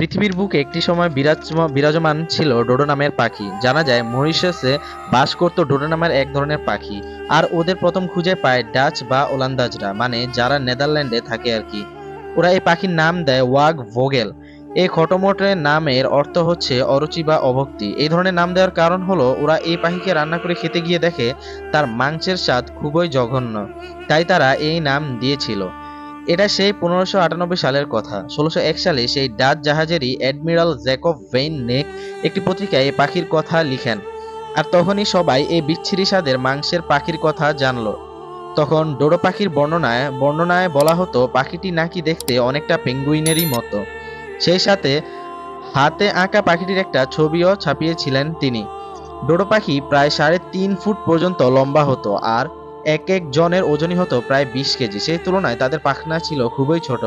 পৃথিবীর বুকে একটি সময় বিরাজমান ছিল ডোডো নামের পাখি। জানা যায় মরিশাসে বাস করত ডোডো নামের এক ধরনের পাখি। আর ওদের প্রথম খুঁজে পায় ডাচ বা ওলান্দাজরা, মানে যারা নেদারল্যান্ডে থাকে আর কি। ওরা এই পাখির নাম দেয় ওয়াগ ভোগেল। এই খটোমটো নামের অর্থ হচ্ছে অরুচি বা অভক্তি। এই ধরনের নাম দেওয়ার কারণ হলো ওরা এই পাখিকে রান্না করে খেতে গিয়ে দেখে তার মাংসের স্বাদ খুবই জঘন্য, তাই তারা এই নাম দিয়েছিল। এটা সেই 1598 সালের কথা। 1601 সালে সেই ডাচ জাহাজেরই অ্যাডমিরাল জ্যাকব ভেইন নেক একটি পত্রিকায় এই পাখির কথা লিখেন। আর তখনই সবাই এই বিচ্ছিরি স্বাদের মাংসের পাখির কথা জানলো। তখন ডোডো পাখির বর্ণনায় বর্ণনায় বলা হতো পাখিটি নাকি দেখতে অনেকটা পেঙ্গুইনেরই মতো। সেই সাথে হাতে আঁকা পাখিটির একটা ছবিও ছাপিয়েছিলেন তিনি। ডোডো পাখি প্রায় 3.5 ফুট পর্যন্ত লম্বা হতো আর এক এক জনের ওজনই হতো প্রায় 20 কেজি। সেই তুলনায় তাদের পাখনা ছিল খুবই ছোট।